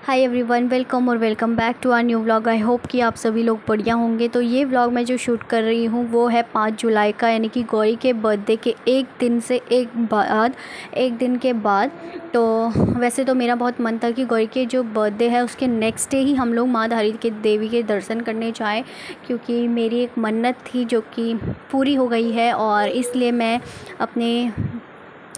हाय everyone, welcome और welcome back to our new vlog. I hope कि आप सभी लोग बढ़िया होंगे। तो ये व्लॉग मैं जो शूट कर रही हूँ वो है 5 जुलाई का, यानी कि गौरी के बर्थडे के एक दिन के बाद। तो वैसे तो मेरा बहुत मन था कि गौरी के जो बर्थडे है उसके नेक्स्ट डे ही हम लोग माँ धारी के देवी के दर्शन करने जाएँ, क्योंकि मेरी एक मन्नत थी जो कि पूरी हो गई है। और इसलिए मैं अपने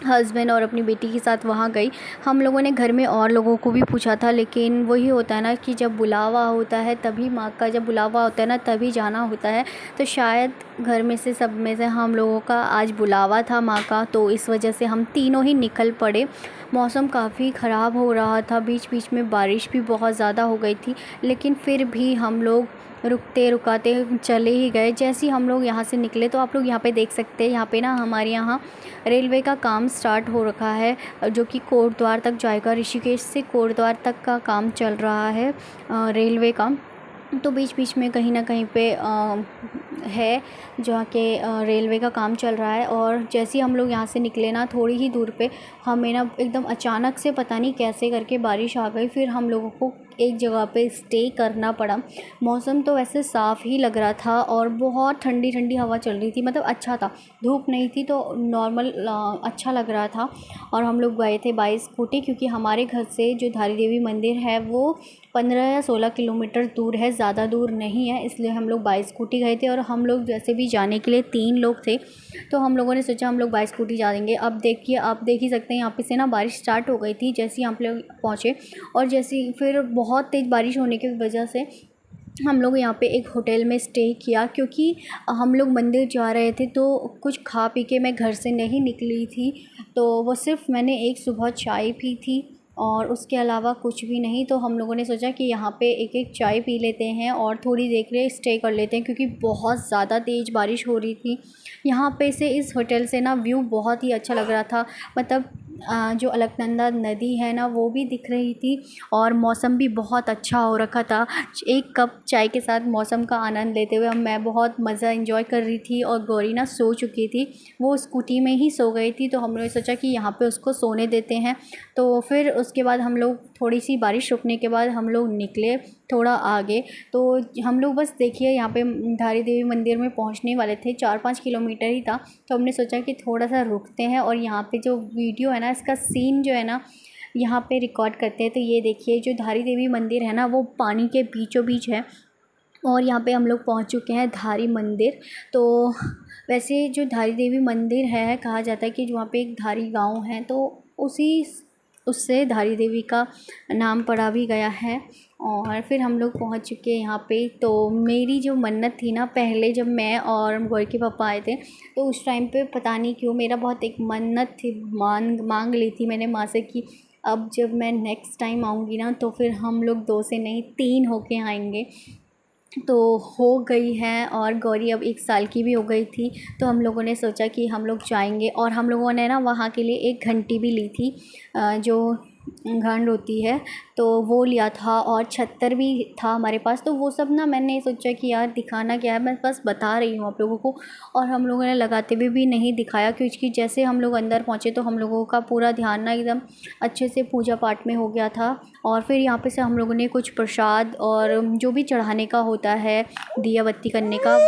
हस्बैंड और अपनी बेटी के साथ वहाँ गई। हम लोगों ने घर में और लोगों को भी पूछा था, लेकिन वही होता है ना कि जब बुलावा होता है तभी, माँ का जब बुलावा होता है ना तभी जाना होता है। तो शायद घर में से सब में से हम लोगों का आज बुलावा था माँ का, तो इस वजह से हम तीनों ही निकल पड़े। मौसम काफ़ी ख़राब हो रहा था, बीच बीच में बारिश भी बहुत ज़्यादा हो गई थी, लेकिन फिर भी हम लोग रुकते रुकाते चले ही गए। जैसे ही हम लोग यहाँ से निकले तो आप लोग यहाँ पे देख सकते हैं, यहाँ पे ना हमारे यहाँ रेलवे का काम स्टार्ट हो रखा है, जो कि कोटद्वार तक जाएगा। ऋषिकेश से कोटद्वार तक का काम चल रहा है रेलवे का। तो बीच बीच में कहीं ना कहीं पे है जहाँ के रेलवे का काम चल रहा है। और जैसे ही हम लोग यहाँ से निकले ना, थोड़ी ही दूर पे हमें ना एकदम अचानक से पता नहीं कैसे करके बारिश आ गई। फिर हम लोगों को एक जगह पे स्टे करना पड़ा। मौसम तो वैसे साफ़ ही लग रहा था और बहुत ठंडी ठंडी हवा चल रही थी, मतलब अच्छा था, धूप नहीं थी तो नॉर्मल अच्छा लग रहा था। और हम लोग गए थे बाई स्कूटी, क्योंकि हमारे घर से जो धारी देवी मंदिर है वो 15 या 16 किलोमीटर दूर है, ज़्यादा दूर नहीं है। इसलिए हम लोग बाई स्कूटी गए थे। और हम लोग जैसे भी जाने के लिए 3 लोग थे, तो हम लोगों ने सोचा हम लोग बाई स्कूटी जा देंगे। अब देखिए, आप देख ही सकते हैं यहाँ पे से ना बारिश स्टार्ट हो गई थी जैसे ही हम लोग पहुँचे। और जैसे फिर बहुत तेज़ बारिश होने की वजह से हम लोग यहाँ पे एक होटल में स्टे किया, क्योंकि हम लोग मंदिर जा रहे थे तो कुछ खा पी के मैं घर से नहीं निकली थी। तो वो सिर्फ मैंने एक सुबह चाय पी थी और उसके अलावा कुछ भी नहीं। तो हम लोगों ने सोचा कि यहाँ पे एक एक चाय पी लेते हैं और थोड़ी देर के लिए स्टे कर लेते हैं, क्योंकि बहुत ज़्यादा तेज़ बारिश हो रही थी। यहाँ पे से इस होटल से ना व्यू बहुत ही अच्छा लग रहा था, मतलब जो अलकनंदा नदी है ना वो भी दिख रही थी और मौसम भी बहुत अच्छा हो रखा था। एक कप चाय के साथ मौसम का आनंद लेते हुए मैं बहुत मज़ा एंजॉय कर रही थी। और गौरी ना सो चुकी थी, वो स्कूटी में ही सो गई थी, तो हमने सोचा कि यहाँ पे उसको सोने देते हैं। तो फिर उसके बाद हम लोग थोड़ी सी बारिश रुकने के बाद हम लोग निकले थोड़ा आगे। तो हम लोग बस देखिए यहाँ पे धारी देवी मंदिर में पहुँचने वाले थे, 4-5 किलोमीटर ही था। तो हमने सोचा कि थोड़ा सा रुकते हैं और यहाँ पे जो वीडियो है ना, इसका सीन जो है ना यहाँ पे रिकॉर्ड करते हैं। तो ये देखिए, जो धारी देवी मंदिर है ना वो पानी के बीचों बीच है। और यहाँ पे हम लोग पहुँच चुके हैं धारी मंदिर। तो वैसे जो धारी देवी मंदिर है, कहा जाता है कि जो वहाँ पे एक धारी गांव है, तो उसी उससे धारी देवी का नाम पड़ा भी गया है। और फिर हम लोग पहुँच चुके हैं यहाँ पे। तो मेरी जो मन्नत थी ना, पहले जब मैं और गौरी के पापा आए थे तो उस टाइम पे पता नहीं क्यों मेरा बहुत एक मन्नत थी, मांग ली थी मैंने माँ से कि अब जब मैं नेक्स्ट टाइम आऊँगी ना तो फिर हम लोग 2 से नहीं 3 होके आएंगे। तो हो गई है और गौरी अब 1 साल की भी हो गई थी। तो हम लोगों ने सोचा कि हम लोग जाएंगे। और हम लोगों ने ना वहाँ के लिए एक घंटी भी ली थी, जो घंट होती है, तो वो लिया था। और छत्तर भी था हमारे पास। तो वो सब ना मैंने सोचा कि यार दिखाना क्या है, मैं बस बता रही हूँ आप लोगों को। और हम लोगों ने लगाते हुए भी नहीं दिखाया, क्योंकि जैसे हम लोग अंदर पहुँचे तो हम लोगों का पूरा ध्यान ना एकदम अच्छे से पूजा पाठ में हो गया था। और फिर यहाँ पे से हम लोगों ने कुछ प्रसाद और जो भी चढ़ाने का होता है, दिया बत्ती करने का,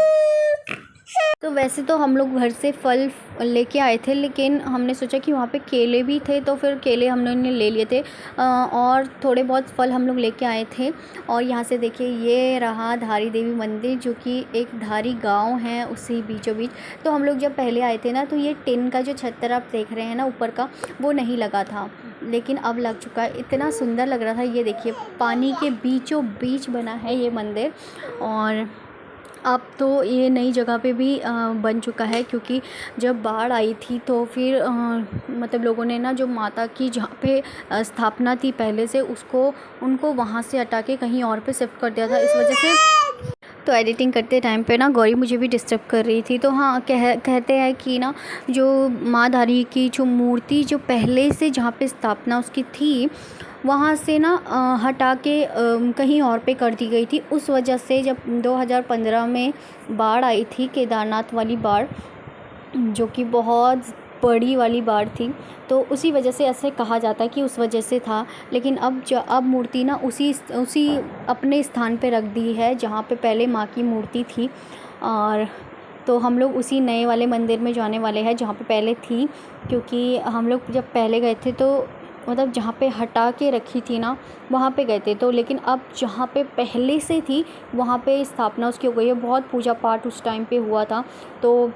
तो वैसे तो हम लोग घर से फल लेके आए थे, लेकिन हमने सोचा कि वहाँ पे केले भी थे तो फिर केले हम लोगों ने ले लिए थे। और थोड़े बहुत फल हम लोग लेके आए थे। और यहाँ से देखिए, ये रहा धारी देवी मंदिर, जो कि एक धारी गांव है उसी बीचों बीच। तो हम लोग जब पहले आए थे ना, तो ये टिन का जो छत्तर आप देख रहे हैं ना ऊपर का, वो नहीं लगा था, लेकिन अब लग चुका है। इतना सुंदर लग रहा था। ये देखिए, पानी के बीचों बीच बना है ये मंदिर। और अब तो ये नई जगह पे भी बन चुका है, क्योंकि जब बाढ़ आई थी तो फिर मतलब लोगों ने ना, जो माता की जहाँ पे स्थापना थी पहले से, उनको वहाँ से हटा के कहीं और पे शिफ्ट कर दिया था। इस वजह से तो एडिटिंग करते टाइम पे ना गौरी मुझे भी डिस्टर्ब कर रही थी। तो हाँ, कहते हैं कि ना, जो माँ धारी की जो मूर्ति जो पहले से जहाँ पे स्थापना उसकी थी, वहाँ से ना हटा के कहीं और पे कर दी गई थी। उस वजह से जब 2015 में बाढ़ आई थी, केदारनाथ वाली बाढ़, जो कि बहुत बड़ी वाली बाढ़ थी, तो उसी वजह से ऐसे कहा जाता है कि उस वजह से था। लेकिन अब मूर्ति ना उसी अपने स्थान पे रख दी है जहाँ पे पहले माँ की मूर्ति थी। और तो हम लोग उसी नए वाले मंदिर में जाने वाले हैं जहाँ पे पहले थी, क्योंकि हम लोग जब पहले गए थे तो मतलब जहाँ पे हटा के रखी थी ना वहाँ पे गए थे, तो लेकिन अब जहाँ पे पहले से थी वहाँ पे स्थापना उसकी हो गई है। बहुत पूजा पाठ उस टाइम पे हुआ था। तो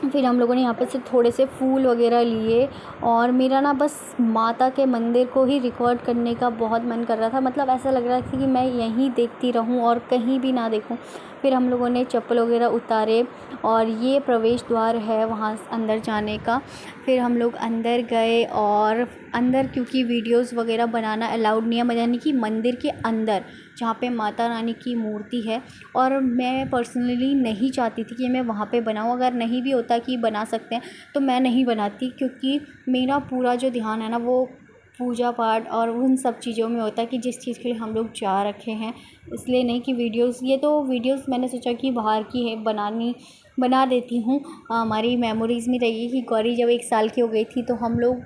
फिर हम लोगों ने यहाँ पे से थोड़े से फूल वगैरह लिए, और मेरा ना बस माता के मंदिर को ही रिकॉर्ड करने का बहुत मन कर रहा था। मतलब ऐसा लग रहा था कि मैं यहीं देखती रहूँ और कहीं भी ना देखूँ। फिर हम लोगों ने चप्पल वगैरह उतारे, और ये प्रवेश द्वार है वहाँ अंदर जाने का। फिर हम लोग अंदर गए, और अंदर क्योंकि वीडियोस वगैरह बनाना अलाउड नहीं है, यानी कि मंदिर के अंदर जहाँ पे माता रानी की मूर्ति है, और मैं पर्सनली नहीं चाहती थी कि मैं वहाँ पे बनाऊँ। अगर नहीं भी होता कि बना सकते हैं तो मैं नहीं बनाती, क्योंकि मेरा पूरा जो ध्यान है ना वो पूजा पाठ और उन सब चीज़ों में होता है कि जिस चीज़ के लिए हम लोग जा रखे हैं। इसलिए नहीं कि वीडियोस, ये तो वीडियोस मैंने सोचा कि बाहर की है बना देती हूँ, हमारी मेमोरीज़ में रहेगी कि गौरी जब 1 साल की हो गई थी तो हम लोग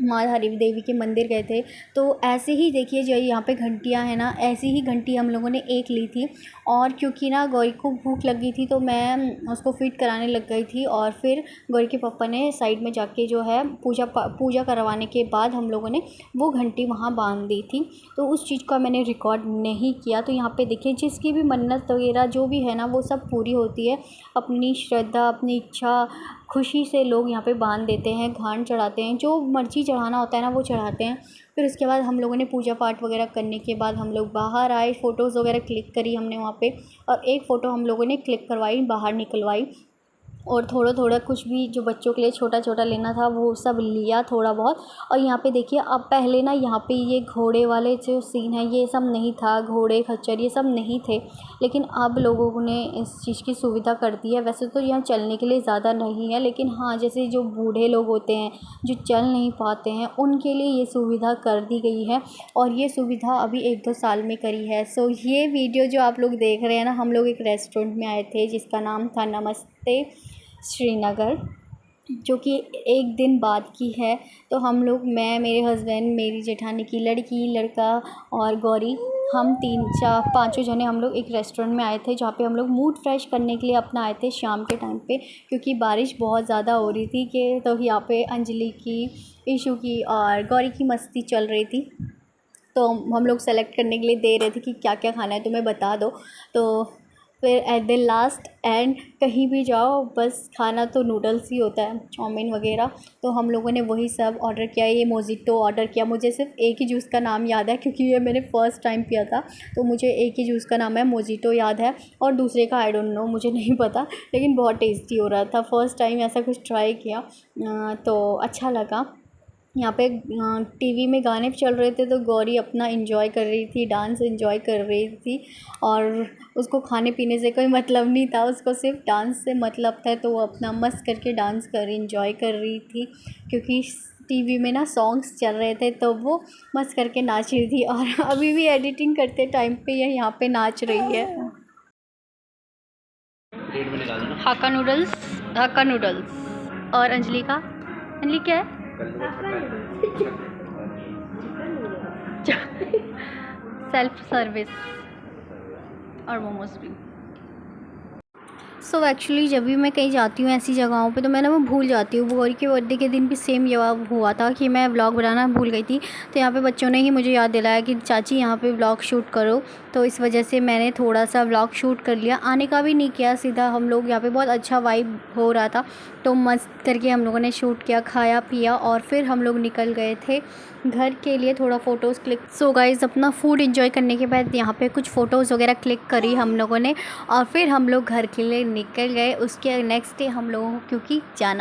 माँ धारी देवी के मंदिर गए थे। तो ऐसे ही देखिए जो यहाँ पे घंटियाँ हैं ना, ऐसी ही घंटी हम लोगों ने एक ली थी, और क्योंकि ना गौरी को भूख लग गई थी तो मैं उसको फीड कराने लग गई थी। और फिर गौरी के पापा ने साइड में जाके जो है पूजा करवाने के बाद हम लोगों ने वो घंटी वहाँ बांध दी थी। तो उस चीज़ का मैंने रिकॉर्ड नहीं किया। तो यहाँ पे देखिए जिसकी भी मन्नत वगैरह जो भी है ना वो सब पूरी होती है। अपनी श्रद्धा, अपनी इच्छा, खुशी से लोग यहाँ पे बांध देते हैं, घान चढ़ाते हैं, जो मर्ज़ी चढ़ाना होता है ना वो चढ़ाते हैं। फिर उसके बाद हम लोगों ने पूजा पाठ वगैरह करने के बाद हम लोग बाहर आए, फ़ोटोज़ वगैरह क्लिक करी हमने वहाँ पे, और एक फ़ोटो हम लोगों ने क्लिक करवाई, बाहर निकलवाई, और थोड़ा कुछ भी जो बच्चों के लिए छोटा लेना था वो सब लिया थोड़ा बहुत। और यहाँ पे देखिए अब पहले ना यहाँ पे ये घोड़े वाले जो सीन है ये सब नहीं था, घोड़े खच्चर ये सब नहीं थे, लेकिन अब लोगों ने इस चीज़ की सुविधा कर दी है। वैसे तो यहाँ चलने के लिए ज़्यादा नहीं है, लेकिन हाँ जैसे जो बूढ़े लोग होते हैं जो चल नहीं पाते हैं उनके लिए ये सुविधा कर दी गई है, और ये सुविधा अभी 1-2 साल में करी है। सो ये वीडियो जो आप लोग देख रहे हैं ना, हम लोग एक रेस्टोरेंट में आए थे जिसका नाम था नमस्ते श्रीनगर, जो कि 1 दिन बाद की है। तो हम लोग, मैं, मेरे हस्बैंड, मेरी जेठानी की लड़का और गौरी, हम 3-4-5 जने हम लोग एक रेस्टोरेंट में आए थे जहाँ पे हम लोग मूड फ्रेश करने के लिए अपना आए थे शाम के टाइम पे, क्योंकि बारिश बहुत ज़्यादा हो रही थी कि तो यहाँ पे अंजलि की, ईशू की और गौरी की मस्ती चल रही थी। तो हम लोग सेलेक्ट करने के लिए दे रहे थे कि क्या क्या खाना है तुम्हें बता दो। तो फिर एट द लास्ट एंड कहीं भी जाओ बस खाना तो नूडल्स ही होता है, चाउमीन वगैरह। तो हम लोगों ने वही सब ऑर्डर किया। ये मोजिटो ऑर्डर किया। मुझे सिर्फ एक ही जूस का नाम याद है क्योंकि ये मैंने फ़र्स्ट टाइम पिया था, तो मुझे एक ही जूस का नाम है मोजिटो याद है, और दूसरे का आई डोंट नो, मुझे नहीं पता, लेकिन बहुत टेस्टी हो रहा था। फ़र्स्ट टाइम ऐसा कुछ ट्राई किया तो अच्छा लगा। यहाँ पे टीवी में गाने चल रहे थे तो गौरी अपना एंजॉय कर रही थी, डांस एंजॉय कर रही थी, और उसको खाने पीने से कोई मतलब नहीं था, उसको सिर्फ डांस से मतलब था। तो वो अपना मस्त करके डांस कर एंजॉय कर रही थी, क्योंकि टीवी में ना सॉन्ग्स चल रहे थे तो वो मस्त करके नाच रही थी। और अभी भी एडिटिंग करते टाइम पे ये यहाँ पे नाच रही है। हाक्का नूडल्स और अंजलि क्या है? सेल्फ सर्विस और मोमोज भी। सो एक्चुअली जब भी मैं कहीं जाती हूँ ऐसी जगहों पे तो मैं ना वो भूल जाती हूँ। गौरी के बर्थडे के दिन भी सेम जवाब हुआ था कि मैं व्लॉग बनाना भूल गई थी, तो यहाँ पे बच्चों ने ही मुझे याद दिलाया कि चाची यहाँ पे व्लॉग शूट करो। तो इस वजह से मैंने थोड़ा सा व्लॉग शूट कर लिया, आने का भी नहीं किया, सीधा हम लोग यहाँ पे बहुत अच्छा वाइब हो रहा था तो मस्त करके हम लोगों ने शूट किया, खाया पिया, और फिर हम लोग निकल गए थे घर के लिए थोड़ा फ़ोटोज़ क्लिक। सो गाइज़ अपना फूड एंजॉय करने के बाद यहाँ पे कुछ फ़ोटोज़ वगैरह क्लिक करी हम लोगों ने, और फिर हम लोग घर के लिए निकल गए। उसके नेक्स्ट डे हम लोगों को क्योंकि जाना